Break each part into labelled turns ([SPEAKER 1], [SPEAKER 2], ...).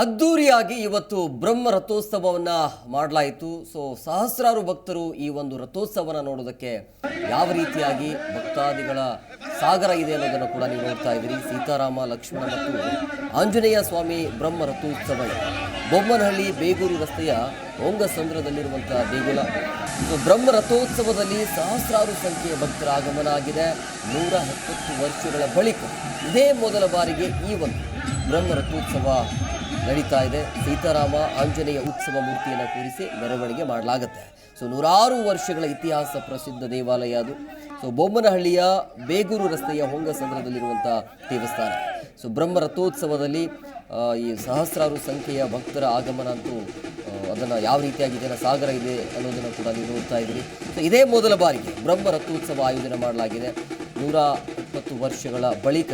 [SPEAKER 1] ಅದ್ದೂರಿಯಾಗಿ ಇವತ್ತು ಬ್ರಹ್ಮ ರಥೋತ್ಸವವನ್ನ ಮಾಡಲಾಯಿತು. ಸಹಸ್ರಾರು ಭಕ್ತರು ಈ ಒಂದು ರಥೋತ್ಸವನ ನೋಡೋದಕ್ಕೆ ಯಾವ ರೀತಿಯಾಗಿ ಭಕ್ತಾದಿಗಳ ಸಾಗರ ಇದೆ ಅನ್ನೋದನ್ನು ಕೂಡ ನೀವು ನೋಡ್ತಾ ಇದ್ದೀರಿ. ಸೀತಾರಾಮ ಲಕ್ಷ್ಮಣ ಮತ್ತು ಆಂಜನೇಯ ಸ್ವಾಮಿ ಬ್ರಹ್ಮ ರಥೋತ್ಸವ ಬೊಮ್ಮನಹಳ್ಳಿ ಬೇಗೂರು ರಸ್ತೆಯ ಹೊಂಗಸಂದ್ರದಲ್ಲಿರುವಂತಹ ದೇಗುಲ. ಬ್ರಹ್ಮ ರಥೋತ್ಸವದಲ್ಲಿ ಸಹಸ್ರಾರು ಸಂಖ್ಯೆಯ ಭಕ್ತರ ಆಗಮನ ಆಗಿದೆ. 170 ವರ್ಷಗಳ ಬಳಿಕ ಇದೇ ಮೊದಲ ಬಾರಿಗೆ ಈ ಒಂದು ಬ್ರಹ್ಮ ರಥೋತ್ಸವ ನಡೀತಾ ಇದೆ. ಸೀತಾರಾಮ ಆಂಜನೇಯ ಉತ್ಸವ ಮೂರ್ತಿಯನ್ನು ಕೂರಿಸಿ ಮೆರವಣಿಗೆ ಮಾಡಲಾಗುತ್ತೆ. ನೂರಾರು ವರ್ಷಗಳ ಇತಿಹಾಸ ಪ್ರಸಿದ್ಧ ದೇವಾಲಯ ಅದು. ಬೊಮ್ಮನಹಳ್ಳಿಯ ಬೇಗೂರು ರಸ್ತೆಯ ಹೊಂಗಸಂದ್ರದಲ್ಲಿರುವಂಥ ದೇವಸ್ಥಾನ. ಬ್ರಹ್ಮ ರಥೋತ್ಸವದಲ್ಲಿ ಈ ಸಹಸ್ರಾರು ಸಂಖ್ಯೆಯ ಭಕ್ತರ ಆಗಮನ ಅಂತೂ ಅದನ್ನು ಯಾವ ರೀತಿಯಾಗಿ ಜನ ಸಾಗರ ಇದೆ ಅನ್ನೋದನ್ನು ಕೂಡ ನೀವು ನೋಡ್ತಾ ಇದ್ದೀರಿ. ಇದೇ ಮೊದಲ ಬಾರಿಗೆ ಬ್ರಹ್ಮ ರಥೋತ್ಸವ ಆಯೋಜನೆ ಮಾಡಲಾಗಿದೆ 120 ವರ್ಷಗಳ ಬಳಿಕ.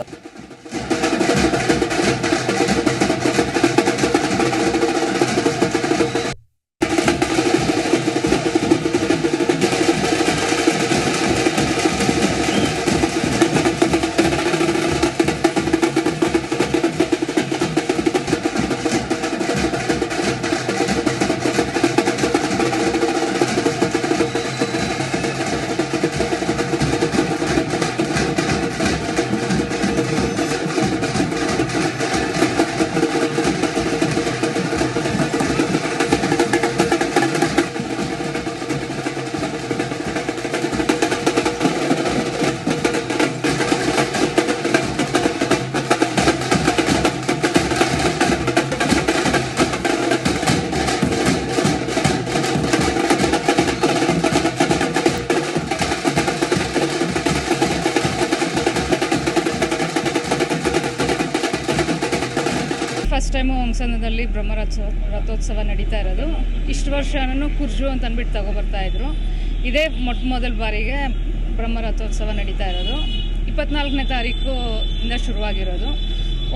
[SPEAKER 2] ಫಸ್ಟ್ ಟೈಮು ಹೊಂಗಸಂದ್ರದಲ್ಲಿ ಬ್ರಹ್ಮ ರಥೋತ್ಸವ ನಡೀತಾ ಇರೋದು. ಇಷ್ಟು ವರ್ಷನೂ ಕುರ್ಜು ಅಂತ ಅಂದ್ಬಿಟ್ಟು ತಗೊಬರ್ತಾ ಇದ್ರು. ಇದೇ ಮೊದಲ ಬಾರಿಗೆ ಬ್ರಹ್ಮ ರಥೋತ್ಸವ ನಡೀತಾ ಇರೋದು. 24ನೇ ತಾರೀಕು ಇಂದ ಶುರುವಾಗಿರೋದು.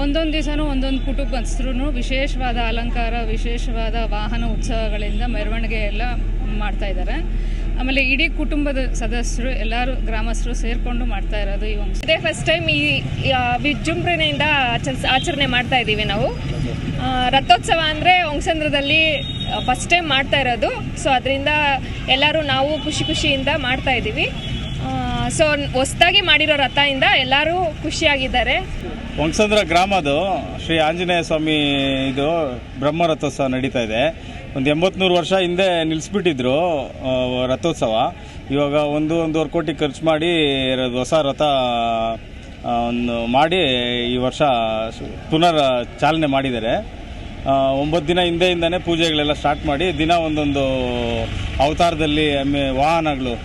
[SPEAKER 2] ಒಂದೊಂದು ದಿವಸನೂ ಒಂದೊಂದು ಕುಟುಂಬಸ್ಥರು ವಿಶೇಷವಾದ ಅಲಂಕಾರ, ವಿಶೇಷವಾದ ವಾಹನ ಉತ್ಸವಗಳಿಂದ ಮೆರವಣಿಗೆ ಎಲ್ಲ ಮಾಡ್ತಾ ಇದ್ದಾರೆ. ಆಮೇಲೆ ಇಡೀ ಕುಟುಂಬದ ಸದಸ್ಯರು ಎಲ್ಲರೂ ಗ್ರಾಮಸ್ಥರು ಸೇರಿಕೊಂಡು ಮಾಡ್ತಾ ಇರೋದು ಈ ಹೊಂಗಸ.
[SPEAKER 3] ಇದೇ ಫಸ್ಟ್ ಟೈಮ್ ಈ ವಿಜೃಂಭಣೆಯಿಂದ ಆಚರಣೆ ಮಾಡ್ತಾ ಇದ್ದೀವಿ ನಾವು. ರಥೋತ್ಸವ ಅಂದರೆ ಹೊಂಗಸಂದ್ರದಲ್ಲಿ ಫಸ್ಟ್ ಟೈಮ್ ಮಾಡ್ತಾ ಇರೋದು. ಅದರಿಂದ ಎಲ್ಲರೂ ನಾವು ಖುಷಿಯಿಂದ ಮಾಡ್ತಾ ಇದ್ದೀವಿ. ಹೊಸದಾಗಿ ಮಾಡಿರೋ ರಥದಿಂದ ಎಲ್ಲರೂ ಖುಷಿಯಾಗಿದ್ದಾರೆ.
[SPEAKER 4] ಹೊಂಗಸಂದ್ರ ಗ್ರಾಮದು ಶ್ರೀ ಆಂಜನೇಯ ಸ್ವಾಮಿ ಇದು ಬ್ರಹ್ಮ ರಥೋತ್ಸವ ನಡೀತಾ ಇದೆ. ಒಂದು 80-100 ವರ್ಷ ಹಿಂದೆ ನಿಲ್ಲಿಸ್ಬಿಟ್ಟಿದ್ರು ರಥೋತ್ಸವ. ಇವಾಗ 1-1.5 ಕೋಟಿ ಖರ್ಚು ಮಾಡಿ ಹೊಸ ರಥ ಮಾಡಿ ಈ ವರ್ಷ ಪುನರ್ ಚಾಲನೆ ಮಾಡಿದ್ದಾರೆ. 9 ದಿನ ಹಿಂದೆಯಿಂದನೇ ಪೂಜೆಗಳೆಲ್ಲ ಸ್ಟಾರ್ಟ್ ಮಾಡಿ ದಿನ ಒಂದೊಂದು ಅವತಾರದಲ್ಲಿ ವಾಹನಗಳು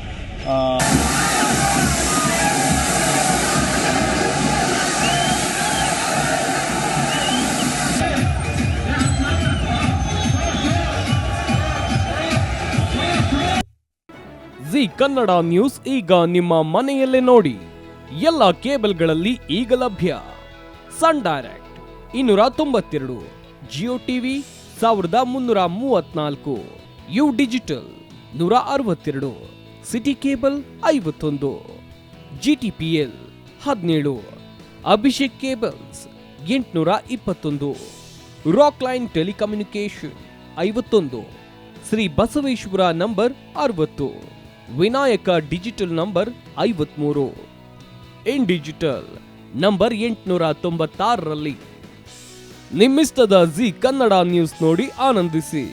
[SPEAKER 5] ಜಿ ಕನ್ನಡ ನ್ಯೂಸ್ ಈಗ ನಿಮ್ಮ ಮನೆಯಲ್ಲೇ ನೋಡಿ. ಎಲ್ಲ ಕೇಬಲ್ಗಳಲ್ಲಿ ಈಗ ಲಭ್ಯ. Sun Direct 292, Jio TV 1334, U digital 162, city cable 51, GTPL 17, Abhishek cables 821, Rockline telecommunication 51, Shri Basaveshwara number 60, Vinayaka digital number 53, in digital number 896ರಲ್ಲಿ. ನಿಮ್ಮಿಸ್ತದ ಜಿ ಕನ್ನಡ ನ್ಯೂಸ್ ನೋಡಿ ಆನಂದಿಸಿ.